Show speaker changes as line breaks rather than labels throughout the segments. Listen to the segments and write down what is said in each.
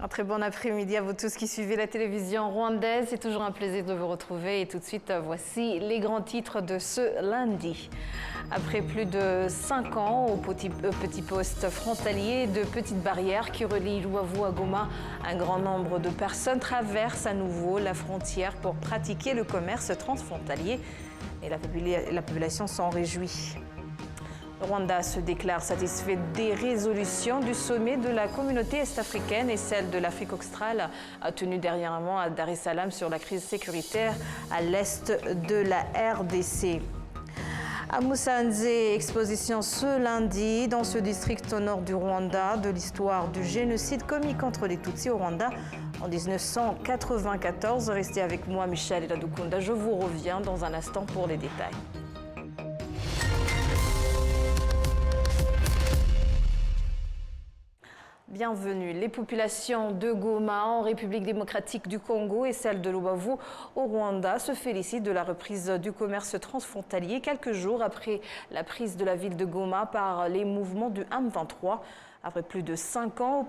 Un très bon après-midi à vous tous qui suivez la télévision rwandaise. C'est toujours un plaisir de vous retrouver. Et tout de suite, voici les grands titres de ce lundi. Après plus de 5 ans au petit poste frontalier de petites barrières qui relient Luavu à Goma, un grand nombre de personnes traversent à nouveau la frontière pour pratiquer le commerce transfrontalier. Et la population s'en réjouit. Le Rwanda se déclare satisfait des résolutions du sommet de la communauté est-africaine et celle de l'Afrique australe tenue dernièrement à Dar es Salaam sur la crise sécuritaire à l'est de la RDC. À Musanze, exposition ce lundi dans ce district au nord du Rwanda de l'histoire du génocide commis contre les Tutsis au Rwanda en 1994. Restez avec moi, Michel Eladukunda. Je vous reviens dans un instant pour les détails. Bienvenue. Les populations de Goma en République démocratique du Congo et celles de Luavu au Rwanda se félicitent de la reprise du commerce transfrontalier quelques jours après la prise de la ville de Goma par les mouvements du M23. Après plus de 5 ans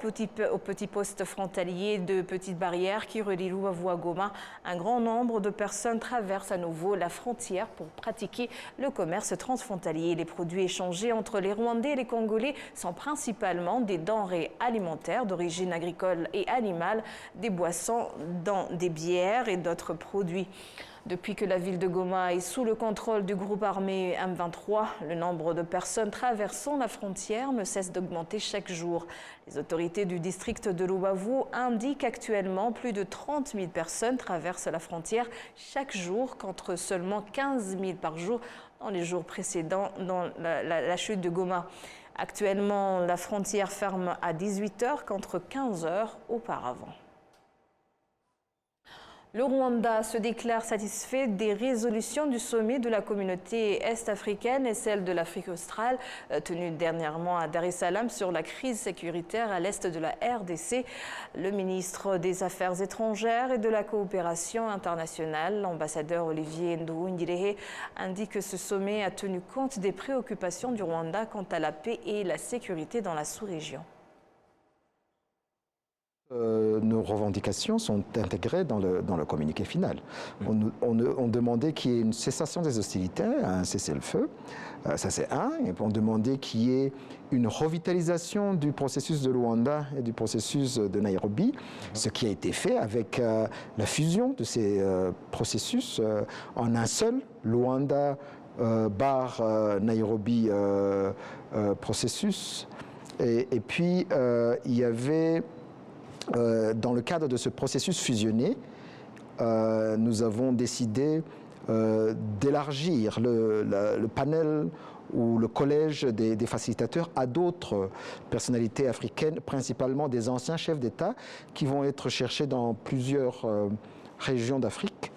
au petit poste frontalier de petites barrières qui relie Luavu à Goma, un grand nombre de personnes traversent à nouveau la frontière pour pratiquer le commerce transfrontalier. Les produits échangés entre les Rwandais et les Congolais sont principalement des denrées alimentaires d'origine agricole et animale, des boissons, des bières et d'autres produits. Depuis que la ville de Goma est sous le contrôle du groupe armé M23, le nombre de personnes traversant la frontière ne cesse d'augmenter chaque jour. Les autorités du district de Luavu indiquent actuellement plus de 30 000 personnes traversent la frontière chaque jour, contre seulement 15 000 par jour dans les jours précédents dans la chute de Goma. Actuellement, la frontière ferme à 18 h contre 15 h auparavant. Le Rwanda se déclare satisfait des résolutions du sommet de la communauté est-africaine et celle de l'Afrique australe, tenue dernièrement à Dar es Salaam sur la crise sécuritaire à l'est de la RDC. Le ministre des Affaires étrangères et de la coopération internationale, l'ambassadeur Olivier Nduhungirehe, indique que ce sommet a tenu compte des préoccupations du Rwanda quant à la paix et la sécurité dans la sous-région.
Nos revendications sont intégrées dans le communiqué final. On demandait qu'il y ait une cessation des hostilités, un cessez-le-feu, ça c'est un. Et on demandait qu'il y ait une revitalisation du processus de Luanda et du processus de Nairobi, ce qui a été fait avec la fusion de ces processus en un seul, Luanda Nairobi processus. Et puis il y avait dans le cadre de ce processus fusionné, nous avons décidé d'élargir le panel ou le collège des facilitateurs à d'autres personnalités africaines, principalement des anciens chefs d'État qui vont être cherchés dans plusieurs régions d'Afrique.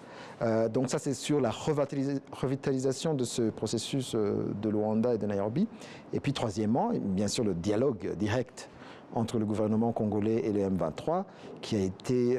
Donc ça, c'est sur la revitalisation de ce processus de Luanda et de Nairobi. Et puis troisièmement, bien sûr, le dialogue direct entre le gouvernement congolais et le M23, qui a été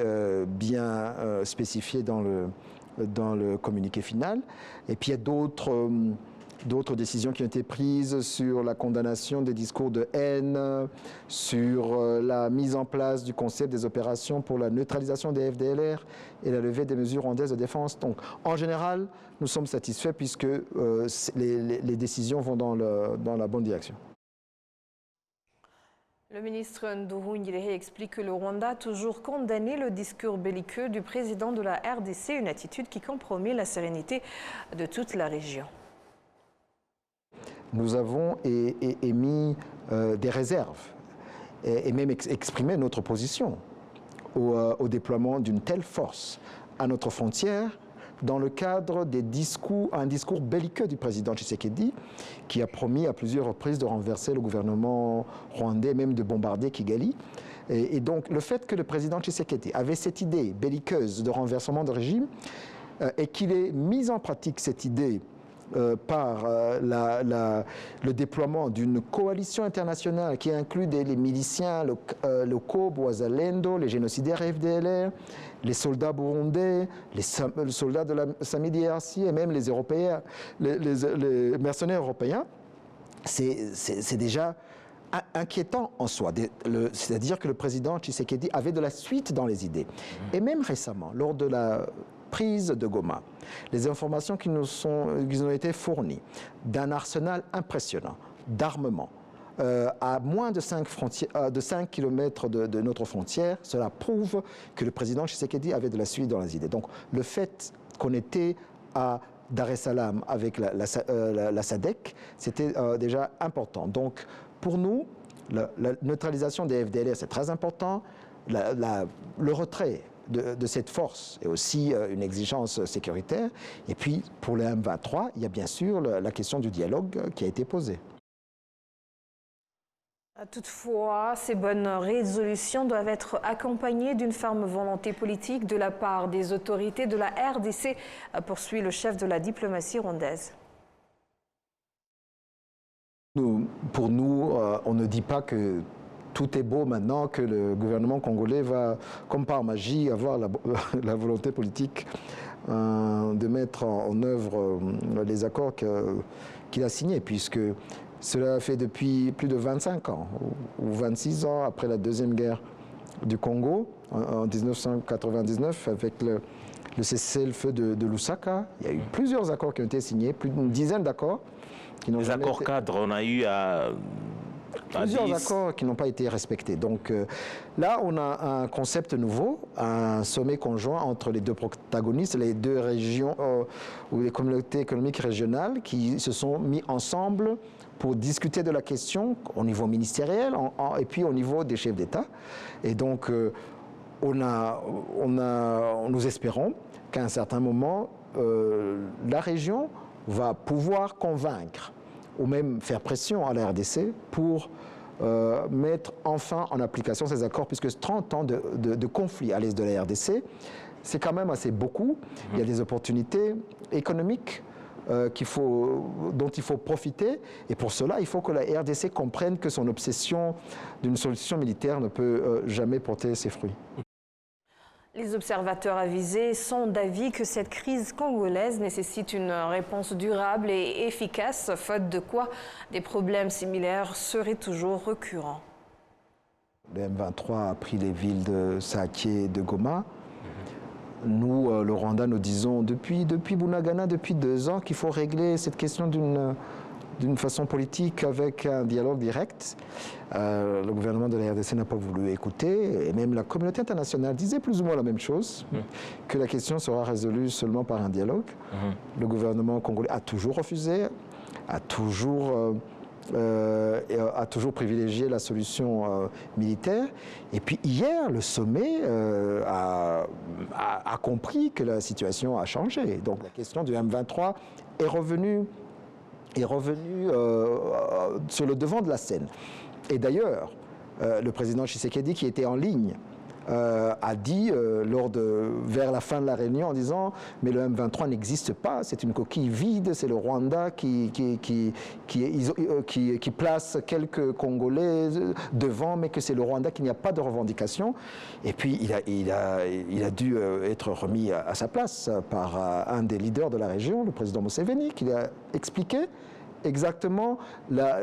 bien spécifié dans le communiqué final. Et puis il y a d'autres décisions qui ont été prises sur la condamnation des discours de haine, sur la mise en place du concept des opérations pour la neutralisation des FDLR et la levée des mesures rwandaises de défense. Donc, en général, nous sommes satisfaits puisque les décisions vont dans la bonne direction.
Le ministre Nduhungirehe explique que le Rwanda a toujours condamné le discours belliqueux du président de la RDC, une attitude qui compromet la sérénité de toute la région.
Nous avons émis des réserves et même exprimé notre position au déploiement d'une telle force à notre frontière dans le cadre des un discours belliqueux du président Tshisekedi, qui a promis à plusieurs reprises de renverser le gouvernement rwandais, même de bombarder Kigali. Et donc le fait que le président Tshisekedi avait cette idée belliqueuse de renversement de régime et qu'il ait mis en pratique cette idée par le déploiement d'une coalition internationale qui inclut les miliciens locaux, Wazalendo, les génocidaires FDLR, les soldats burundais, les soldats de la SAMI-DRC et même les Européens, les mercenaires européens, c'est déjà inquiétant en soi. C'est-à-dire que le président Tshisekedi avait de la suite dans les idées. Et même récemment, lors de la prise de Goma, les informations qui nous ont été fournies d'un arsenal impressionnant d'armement, à moins de 5 km de notre frontière, cela prouve que le président Tshisekedi avait de la suite dans les idées. Donc le fait qu'on était à Dar es Salaam avec la SADC, c'était déjà important. Donc pour nous, la neutralisation des FDLR, c'est très important. Le retrait de cette force est aussi une exigence sécuritaire. Et puis pour le M23, il y a bien sûr la question du dialogue qui a été posée.
Toutefois, ces bonnes résolutions doivent être accompagnées d'une ferme volonté politique de la part des autorités de la RDC, poursuit le chef de la diplomatie rwandaise.
Pour nous, on ne dit pas que tout est beau maintenant, que le gouvernement congolais va, comme par magie, avoir la volonté politique de mettre en œuvre les accords qu'il a signés, puisque cela fait depuis plus de 25 ans, ou 26 ans après la Deuxième Guerre du Congo, en 1999, avec le cessez-le-feu de Lusaka. Il y a eu plusieurs accords qui ont été signés, plus d'une dizaine d'accords.
Les accords cadres, on a eu
plusieurs accords qui n'ont pas été respectés. Donc là, on a un concept nouveau, un sommet conjoint entre les deux protagonistes, les deux régions ou les communautés économiques régionales qui se sont mis ensemble pour discuter de la question au niveau ministériel et puis au niveau des chefs d'État. Et donc, nous espérons qu'à un certain moment, la région va pouvoir convaincre ou même faire pression à la RDC pour mettre enfin en application ces accords, puisque 30 ans de conflit à l'est de la RDC, c'est quand même assez beaucoup. Il y a des opportunités économiques dont il faut profiter, et pour cela, il faut que la RDC comprenne que son obsession d'une solution militaire ne peut jamais porter ses fruits.
Les observateurs avisés sont d'avis que cette crise congolaise nécessite une réponse durable et efficace, faute de quoi des problèmes similaires seraient toujours récurrents.
Le M23 a pris les villes de Sake et de Goma. Nous, le Rwanda, nous disons depuis Bunagana, depuis 2 ans, qu'il faut régler cette question d'une façon politique avec un dialogue direct. Le gouvernement de la RDC n'a pas voulu écouter, et même la communauté internationale disait plus ou moins la même chose, que la question sera résolue seulement par un dialogue. Le gouvernement congolais a toujours refusé, a toujours privilégié la solution militaire. Et puis hier, le sommet a compris que la situation a changé. Donc la question du M23 est revenue sur le devant de la scène. Et d'ailleurs, le président Tshisekedi, qui était en ligne, a dit vers la fin de la réunion en disant « mais le M23 n'existe pas, c'est une coquille vide, c'est le Rwanda qui place quelques Congolais devant, mais que c'est le Rwanda qui n'y a pas de revendication ». Et puis il a dû être remis à sa place par un des leaders de la région, le président Museveni, qui a expliqué exactement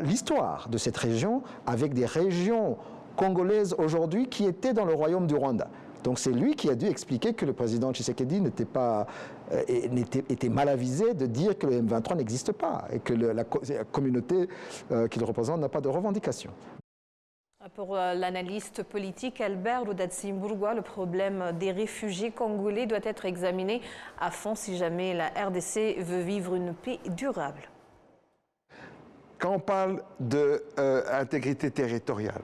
l'histoire de cette région avec des régions congolaises aujourd'hui qui étaient dans le royaume du Rwanda. Donc c'est lui qui a dû expliquer que le président Tshisekedi était mal avisé de dire que le M23 n'existe pas et que la communauté qu'il représente n'a pas de revendication.
Pour l'analyste politique Albert Ludatsimburgwa, le problème des réfugiés congolais doit être examiné à fond si jamais la RDC veut vivre une paix durable.
Quand on parle d'intégrité territoriale,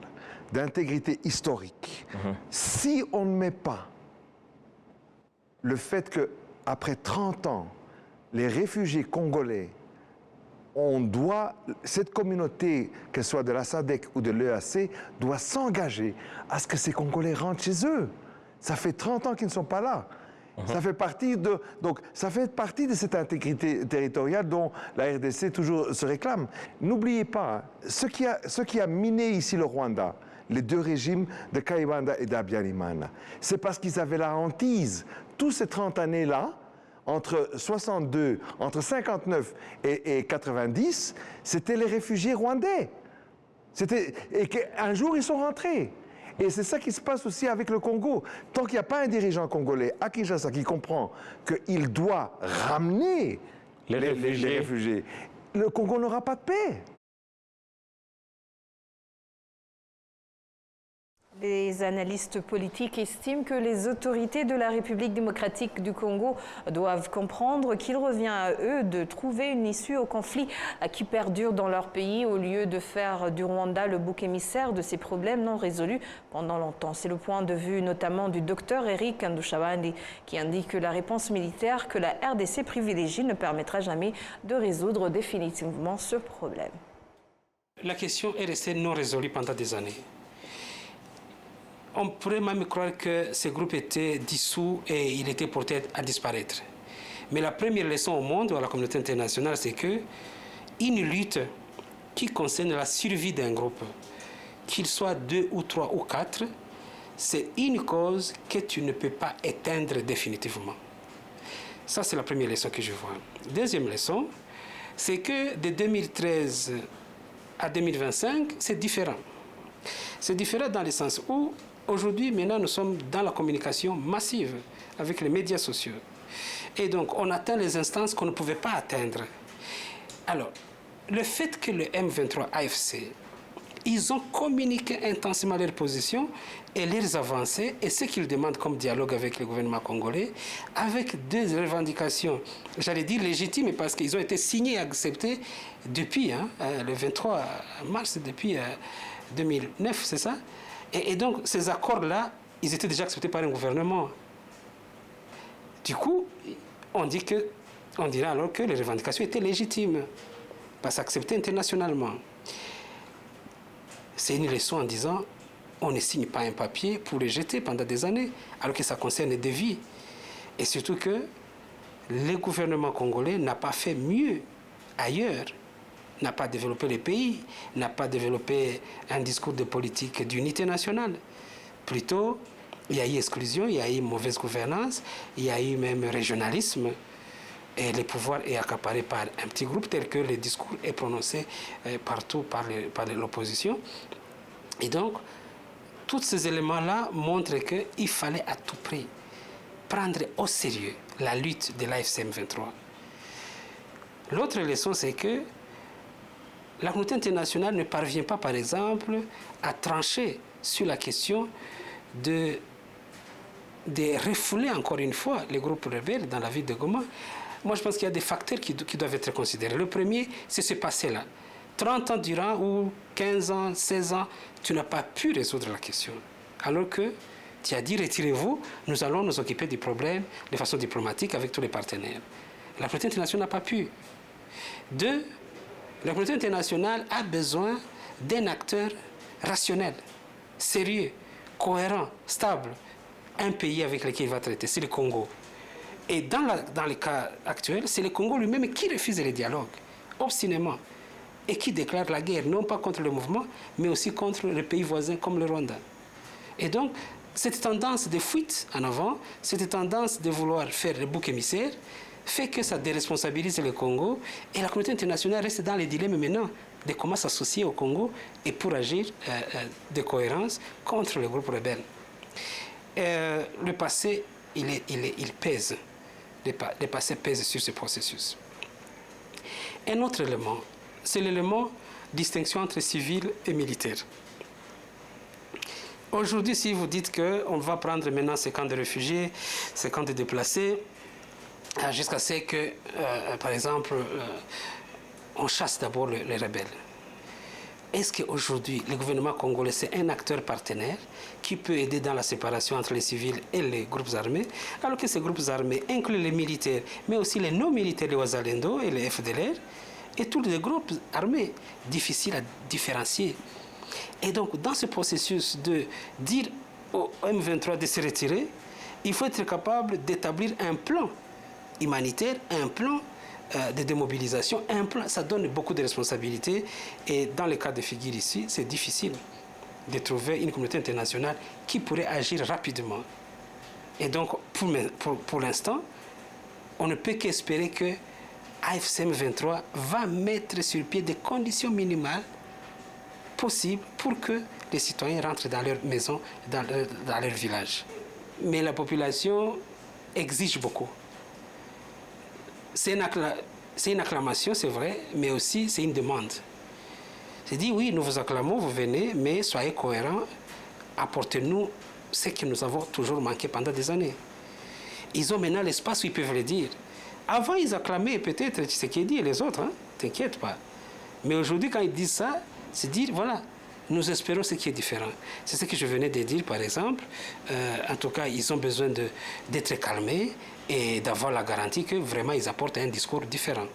d'intégrité historique, si on ne met pas le fait qu'après 30 ans, les réfugiés congolais, cette communauté, qu'elle soit de la SADC ou de l'EAC, doit s'engager à ce que ces Congolais rentrent chez eux. Ça fait 30 ans qu'ils ne sont pas là. Ça fait partie de cette intégrité territoriale dont la RDC toujours se réclame. N'oubliez pas, ce qui a miné ici le Rwanda, les deux régimes de Kayibanda et d'Abiyarimana, c'est parce qu'ils avaient la hantise. Tous ces 30 années-là, entre 59 et 90, c'était les réfugiés rwandais. Et qu'un jour, ils sont rentrés. Et c'est ça qui se passe aussi avec le Congo. Tant qu'il n'y a pas un dirigeant congolais à Kinshasa qui comprend qu'il doit ramener les réfugiés, le Congo n'aura pas de paix.
Les analystes politiques estiment que les autorités de la République démocratique du Congo doivent comprendre qu'il revient à eux de trouver une issue au conflit qui perdure dans leur pays au lieu de faire du Rwanda le bouc émissaire de ces problèmes non résolus pendant longtemps. C'est le point de vue notamment du docteur Eric Ndushabandi qui indique que la réponse militaire que la RDC privilégie ne permettra jamais de résoudre définitivement ce problème.
La question est restée non résolue pendant des années. On pourrait même croire que ce groupe était dissous et il était porté à disparaître. Mais la première leçon au monde, à la communauté internationale, c'est que une lutte qui concerne la survie d'un groupe, qu'il soit 2 ou 3 ou 4, c'est une cause que tu ne peux pas éteindre définitivement. Ça, c'est la première leçon que je vois. Deuxième leçon, c'est que de 2013 à 2025, c'est différent. C'est différent dans le sens où aujourd'hui, maintenant, nous sommes dans la communication massive avec les médias sociaux. Et donc, on atteint les instances qu'on ne pouvait pas atteindre. Alors, le fait que le M23 AFC, ils ont communiqué intensément leurs positions et leurs avancées et ce qu'ils demandent comme dialogue avec le gouvernement congolais, avec deux revendications, j'allais dire légitimes, parce qu'ils ont été signés et acceptés depuis le 23 mars, depuis 2009, c'est ça? Et donc, ces accords-là, ils étaient déjà acceptés par un gouvernement. Du coup, on dirait alors que les revendications étaient légitimes, parce qu'acceptées internationalement. C'est une leçon en disant, on ne signe pas un papier pour le jeter pendant des années, alors que ça concerne des vies. Et surtout que le gouvernement congolais n'a pas fait mieux ailleurs, n'a pas développé le pays, n'a pas développé un discours de politique d'unité nationale. Plutôt, il y a eu exclusion, il y a eu mauvaise gouvernance, il y a eu même régionalisme. Et le pouvoir est accaparé par un petit groupe tel que le discours est prononcé partout par l'opposition. Et donc, tous ces éléments-là montrent qu'il fallait à tout prix prendre au sérieux la lutte de l'AFC M23. L'autre leçon, c'est que la communauté internationale ne parvient pas, par exemple, à trancher sur la question de refouler encore une fois les groupes rebelles dans la ville de Goma. Moi, je pense qu'il y a des facteurs qui doivent être considérés. Le premier, c'est ce passé-là. 30 ans durant, ou 15 ans, 16 ans, tu n'as pas pu résoudre la question. Alors que tu as dit, retirez-vous, nous allons nous occuper du problème de façon diplomatique avec tous les partenaires. La communauté internationale n'a pas pu. Deux, la communauté internationale a besoin d'un acteur rationnel, sérieux, cohérent, stable. Un pays avec lequel il va traiter, c'est le Congo. Et dans le cas actuel, c'est le Congo lui-même qui refuse le dialogue, obstinément, et qui déclare la guerre, non pas contre le mouvement, mais aussi contre les pays voisins comme le Rwanda. Et donc, cette tendance de fuite en avant, cette tendance de vouloir faire le bouc émissaire, fait que ça déresponsabilise le Congo, et la communauté internationale reste dans les dilemmes maintenant de comment s'associer au Congo et pour agir de cohérence contre le groupe rebelle. Le passé, il pèse. Le passé pèse sur ce processus. Un autre élément, c'est l'élément distinction entre civil et militaire. Aujourd'hui, si vous dites qu'on va prendre maintenant ces camps de réfugiés, ces camps de déplacés, jusqu'à ce que, par exemple, on chasse d'abord les rebelles. Est-ce qu'aujourd'hui, le gouvernement congolais, c'est un acteur partenaire qui peut aider dans la séparation entre les civils et les groupes armés, alors que ces groupes armés incluent les militaires, mais aussi les non-militaires, les Wazalendo et les FDLR, et tous les groupes armés, difficiles à différencier. Et donc, dans ce processus de dire au M23 de se retirer, il faut être capable d'établir un plan humanitaire, un plan de démobilisation, un plan, ça donne beaucoup de responsabilités. Et dans le cas de figure ici, c'est difficile de trouver une communauté internationale qui pourrait agir rapidement. Et donc, pour l'instant, on ne peut qu'espérer que AFC M23 va mettre sur pied des conditions minimales possible pour que les citoyens rentrent dans leur maison, dans leur village. Mais la population exige beaucoup. C'est une acclamation, c'est vrai, mais aussi c'est une demande. C'est dit, oui, nous vous acclamons, vous venez, mais soyez cohérents, apportez-nous ce que nous avons toujours manqué pendant des années. Ils ont maintenant l'espace où ils peuvent le dire. Avant, ils acclamaient peut-être Tshisekedi et les autres, hein, t'inquiète pas. Mais aujourd'hui, quand ils disent ça, c'est dire, voilà, nous espérons ce qui est différent. C'est ce que je venais de dire, par exemple. En tout cas, ils ont besoin d'être calmés et d'avoir la garantie que vraiment ils apportent un discours différent.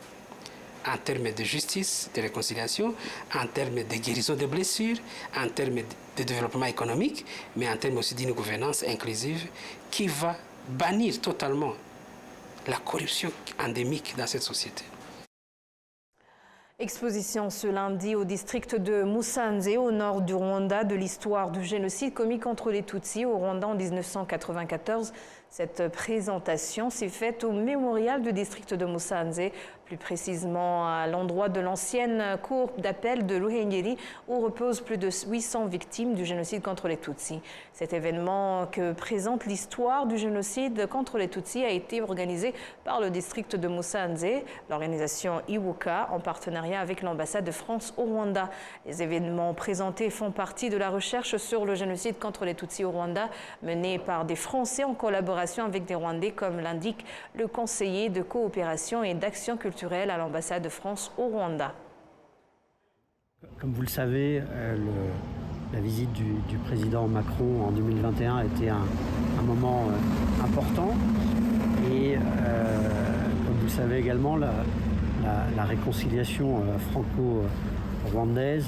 En termes de justice, de réconciliation, en termes de guérison des blessures, en termes de développement économique, mais en termes aussi d'une gouvernance inclusive qui va bannir totalement la corruption endémique dans cette société.
Exposition ce lundi au district de Musanze, au nord du Rwanda, de l'histoire du génocide commis contre les Tutsis au Rwanda en 1994. Cette présentation s'est faite au mémorial du district de Musanze, plus précisément à l'endroit de l'ancienne cour d'appel de Ruhengeri, où reposent plus de 800 victimes du génocide contre les Tutsis. Cet événement que présente l'histoire du génocide contre les Tutsis a été organisé par le district de Musanze, l'organisation Iwuka, en partenariat avec l'ambassade de France au Rwanda. Les événements présentés font partie de la recherche sur le génocide contre les Tutsis au Rwanda, menée par des Français en collaboration avec des Rwandais, comme l'indique le conseiller de coopération et d'action culturelle à l'ambassade de France au Rwanda.
Comme vous le savez, la visite du président Macron en 2021 a été un moment important. Et comme vous le savez également, la réconciliation franco-rwandaise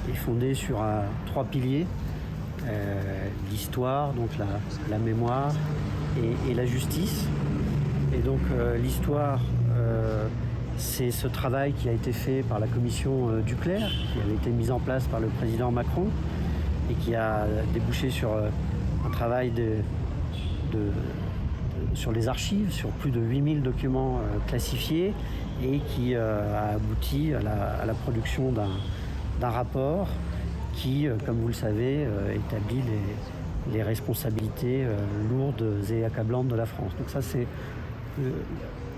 est fondée sur 3 piliers. L'histoire, donc la mémoire et la justice. Et donc l'histoire, c'est ce travail qui a été fait par la commission Duclerc, qui avait été mise en place par le président Macron et qui a débouché sur un travail sur les archives, sur plus de 8000 documents classifiés et qui a abouti à la production d'un rapport qui, comme vous le savez, établit les responsabilités lourdes et accablantes de la France. Donc ça, c'est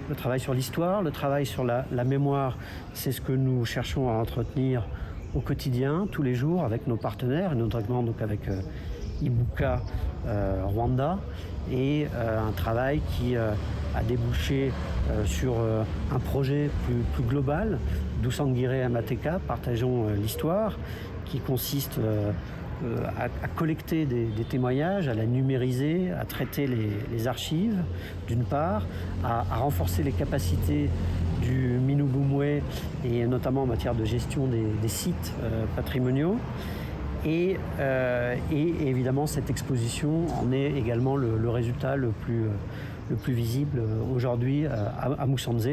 le travail sur l'histoire. Le travail sur la mémoire, c'est ce que nous cherchons à entretenir au quotidien, tous les jours, avec nos partenaires, et notamment donc avec Ibuka Rwanda, et un travail qui a débouché sur un projet plus global, Dusangire Amateka, partageons l'histoire, qui consiste à collecter des témoignages, à la numériser, à traiter les archives, d'une part, à renforcer les capacités du Minubumwe, et notamment en matière de gestion des sites patrimoniaux. Et évidemment, cette exposition en est également le résultat le plus visible aujourd'hui à Musanze.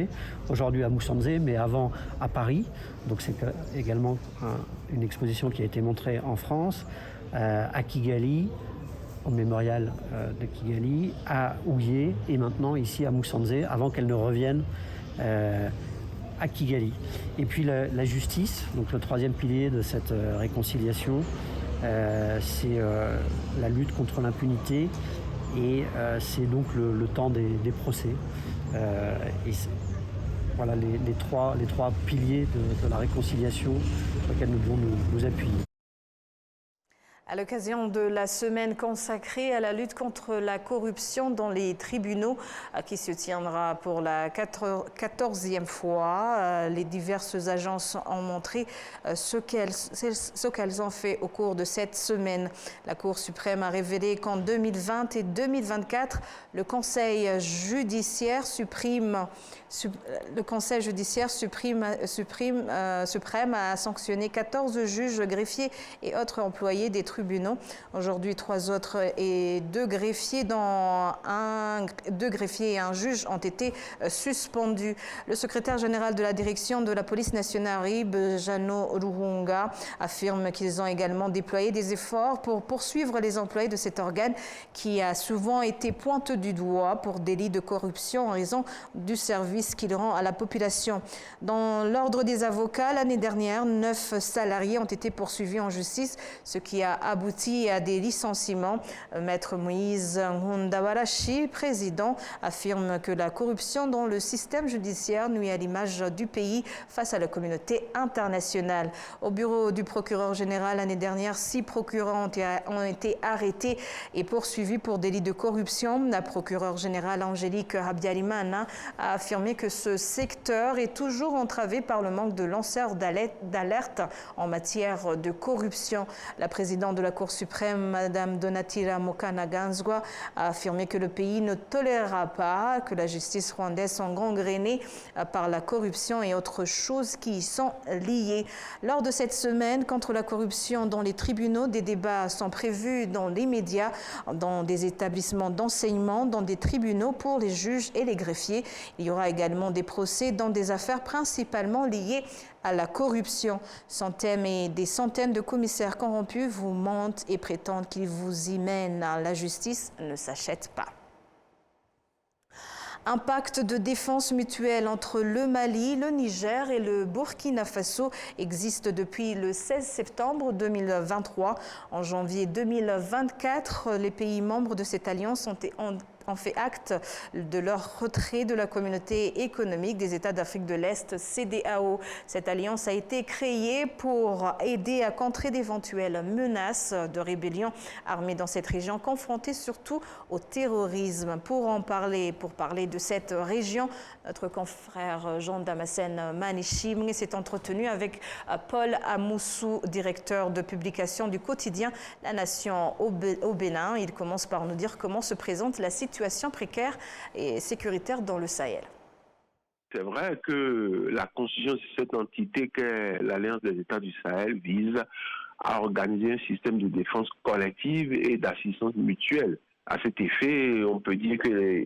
Aujourd'hui à Musanze, mais avant à Paris. Donc c'est également une exposition qui a été montrée en France, à Kigali, au mémorial de Kigali, à Houillé et maintenant ici à Musanze, avant qu'elle ne revienne à Kigali. Et puis la justice, donc le 3e pilier de cette réconciliation, c'est la lutte contre l'impunité et c'est donc le temps des procès. Et voilà les trois piliers de la réconciliation sur lesquels nous devons nous appuyer.
À l'occasion de la semaine consacrée à la lutte contre la corruption dans les tribunaux, qui se tiendra pour la 14e fois, les diverses agences ont montré ce qu'elles ont fait au cours de cette semaine. La Cour suprême a révélé qu'en 2020 et 2024, le Conseil judiciaire suprême a sanctionné 14 juges, greffiers et autres employés des tribunaux. Aujourd'hui, 3 autres et 2 greffiers et un juge ont été suspendus. Le secrétaire général de la direction de la police nationale, Rib Jano Ruhunga, affirme qu'ils ont également déployé des efforts pour poursuivre les employés de cet organe qui a souvent été pointé du doigt pour délit de corruption en raison du service qu'il rend à la population. Dans l'ordre des avocats, l'année dernière, 9 salariés ont été poursuivis en justice, ce qui a abouti à des licenciements. Maître Moïse Ngundawarashi, président, affirme que la corruption dans le système judiciaire nuit à l'image du pays face à la communauté internationale. Au bureau du procureur général, l'année dernière, 6 procureurs ont été arrêtés et poursuivis pour délit de corruption. La procureure générale Angélique Habyarimana a affirmé que ce secteur est toujours entravé par le manque de lanceurs d'alerte en matière de corruption. La présidente de la Cour suprême, Mme Donatilla Mokana-Ganzwa, a affirmé que le pays ne tolérera pas que la justice rwandaise soit gangrénée par la corruption et autres choses qui y sont liées. Lors de cette semaine contre la corruption dans les tribunaux, des débats sont prévus dans les médias, dans des établissements d'enseignement, dans des tribunaux pour les juges et les greffiers. Il y aura également des procès dans des affaires principalement liées à la corruption. Centaines et des centaines de commissaires corrompus vous mentent et prétendent qu'ils vous y mènent. La justice ne s'achète pas. Un pacte de défense mutuelle entre le Mali, le Niger et le Burkina Faso existe depuis le 16 septembre 2023. En janvier 2024, les pays membres de cette alliance ont fait acte de leur retrait de la communauté économique des États d'Afrique de l'Est, CEDEAO. Cette alliance a été créée pour aider à contrer d'éventuelles menaces de rébellion armée dans cette région, confrontée surtout au terrorisme. Pour parler de cette région, notre confrère Jean Damascène Manichim s'est entretenu avec Paul Amoussou, directeur de publication du quotidien La Nation au Bénin. Il commence par nous dire comment se présente la situation précaire et sécuritaire dans le Sahel.
C'est vrai que la constitution de cette entité qu'est l'Alliance des États du Sahel vise à organiser un système de défense collective et d'assistance mutuelle. À cet effet, on peut dire que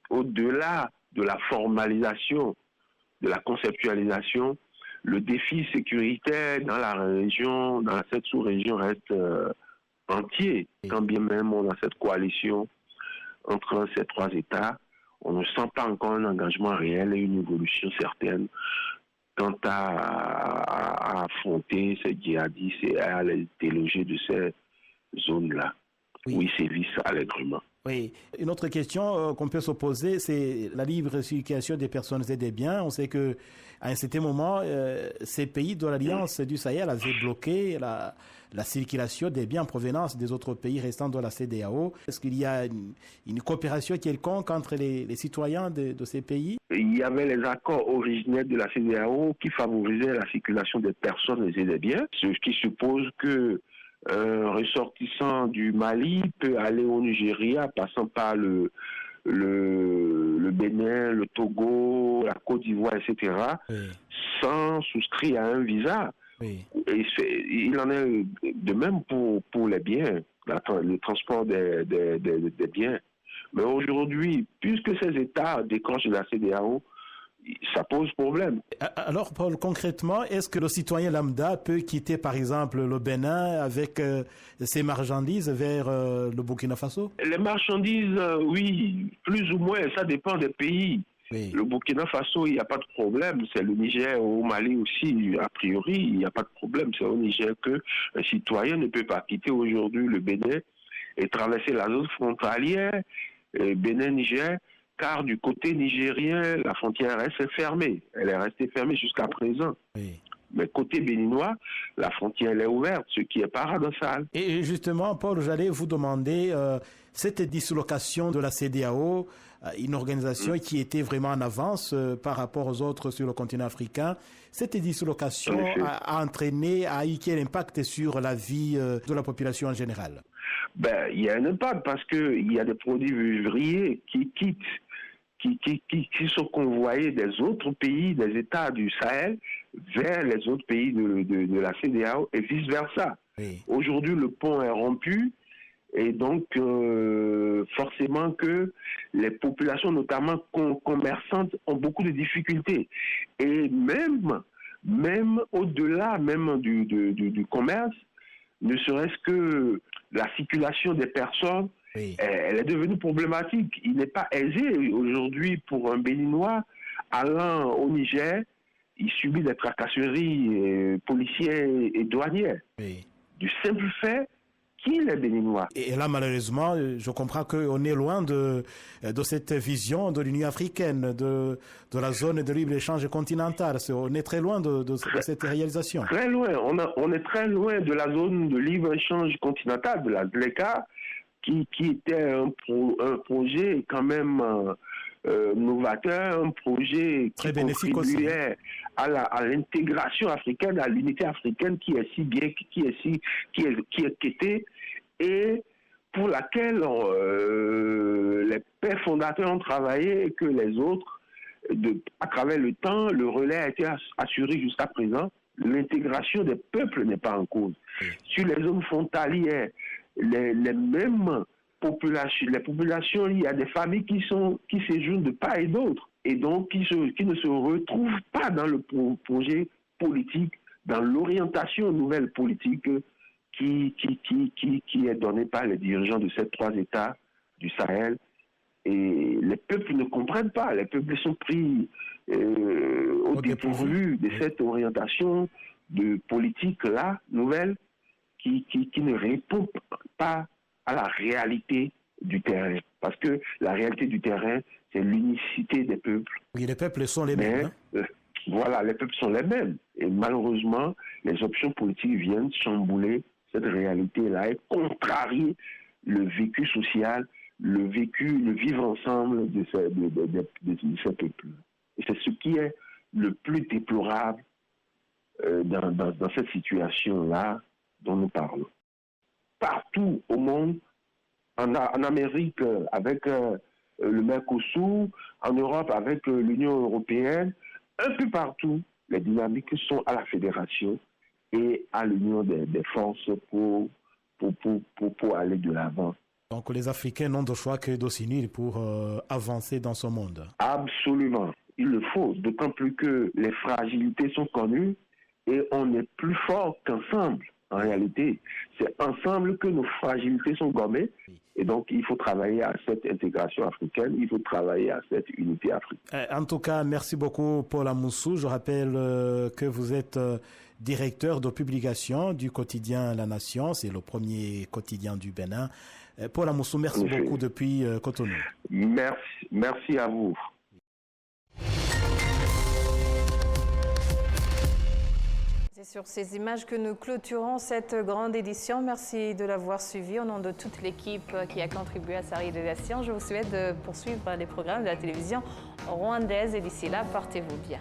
au-delà de la formalisation, de la conceptualisation, le défi sécuritaire dans la région, dans cette sous-région reste entier. Quand bien même on a cette coalition entre ces 3 États, on ne sent pas encore un engagement réel et une évolution certaine quant à affronter ces djihadistes et à les déloger de ces zones-là où ils sévissent allègrement.
Oui. Une autre question qu'on peut se poser, c'est la libre circulation des personnes et des biens. On sait qu'à un certain moment, ces pays de l'Alliance du Sahel avaient bloqué la circulation des biens en provenance des autres pays restants de la CEDEAO. Est-ce qu'il y a une coopération quelconque entre les citoyens de ces pays?
Il y avait les accords originels de la CEDEAO qui favorisaient la circulation des personnes et des biens, ce qui suppose que un ressortissant du Mali peut aller au Nigeria, passant par le Bénin, le Togo, la Côte d'Ivoire, etc., sans souscrire à un visa. Et il en est de même pour les biens, le transport des biens. Mais aujourd'hui, puisque ces États décrochent de la CEDEAO, ça pose problème.
Alors, Paul, concrètement, est-ce que le citoyen lambda peut quitter, par exemple, le Bénin avec ses marchandises vers le Burkina Faso?
Les marchandises, oui, plus ou moins, ça dépend des pays. Oui. Le Burkina Faso, il n'y a pas de problème. C'est le Niger, au Mali aussi, a priori, il n'y a pas de problème. C'est au Niger qu'un citoyen ne peut pas quitter aujourd'hui le Bénin et traverser la zone frontalière, Bénin-Niger, car du côté nigérien, la frontière reste fermée. Elle est restée fermée jusqu'à présent. Oui. Mais côté béninois, la frontière elle est ouverte, ce qui est paradoxal.
Et justement, Paul, j'allais vous demander, cette dislocation de la CEDEAO, une organisation qui était vraiment en avance par rapport aux autres sur le continent africain, cette dislocation a eu quel impact sur la vie de la population en général?
Il y a un impact parce qu'il y a des produits vivriers qui quittent, qui sont convoyés des autres pays, des États du Sahel, vers les autres pays de la CEDEAO et vice-versa.
Oui.
Aujourd'hui, le pont est rompu. Et donc, forcément que les populations, notamment commerçantes, ont beaucoup de difficultés. Et même au-delà même du commerce, ne serait-ce que la circulation des personnes,
Oui.
elle est devenue problématique. Il n'est pas aisé aujourd'hui pour un Béninois allant au Niger, il subit des tracasseries policières et douanières.
Oui.
Du simple fait qu'il est béninois.
Et là, malheureusement, je comprends qu'on est loin de cette vision de l'Union africaine, de la zone de libre-échange continentale. On est très loin de cette réalisation.
Très loin. On est très loin de la zone de libre-échange continentale, de la ZLECA, qui était un projet quand même novateur, un projet
très
qui
bénéfique aussi.
contribuait à l'intégration africaine, à l'unité africaine qui est si bien, qui était, et pour laquelle les pères fondateurs ont travaillé et que les autres, à travers le temps, le relais a été assuré jusqu'à présent. L'intégration des peuples n'est pas en cause. Sur les zones frontalières, les mêmes populations, il y a des familles qui séjournent de part et d'autre, et donc qui ne se retrouvent pas dans le projet politique, dans l'orientation nouvelle politique qui est donnée par les dirigeants de ces 3 États du Sahel. Et les peuples ne comprennent pas, les peuples sont pris au dépourvu de cette orientation de politique-là, nouvelle, qui ne répond pas à la réalité du terrain. Parce que la réalité du terrain, c'est l'unicité des peuples.
Oui, les peuples sont les mêmes.
Voilà, les peuples sont les mêmes. Et malheureusement, les options politiques viennent chambouler cette réalité-là et contrarier le vécu social, le vivre ensemble de ces peuples. Et c'est ce qui est le plus déplorable dans cette situation-là dont nous parlons. Partout au monde, en Amérique avec le Mercosur, en Europe avec l'Union européenne, un peu partout, les dynamiques sont à la fédération et à l'union des forces pour aller de l'avant.
Donc les Africains n'ont de choix que de s'unir pour avancer dans ce monde.
Absolument, il le faut, d'autant plus que les fragilités sont connues et on est plus fort qu'ensemble. En réalité, c'est ensemble que nos fragilités sont gommées. Et donc, il faut travailler à cette intégration africaine, il faut travailler à cette unité africaine.
En tout cas, merci beaucoup, Paul Amoussou. Je rappelle que vous êtes directeur de publication du quotidien La Nation. C'est le premier quotidien du Bénin. Paul Amoussou, merci beaucoup depuis Cotonou.
Merci à vous.
C'est sur ces images que nous clôturons cette grande édition. Merci de l'avoir suivi. Au nom de toute l'équipe qui a contribué à sa réalisation, je vous souhaite de poursuivre les programmes de la télévision rwandaise. Et d'ici là, portez-vous bien.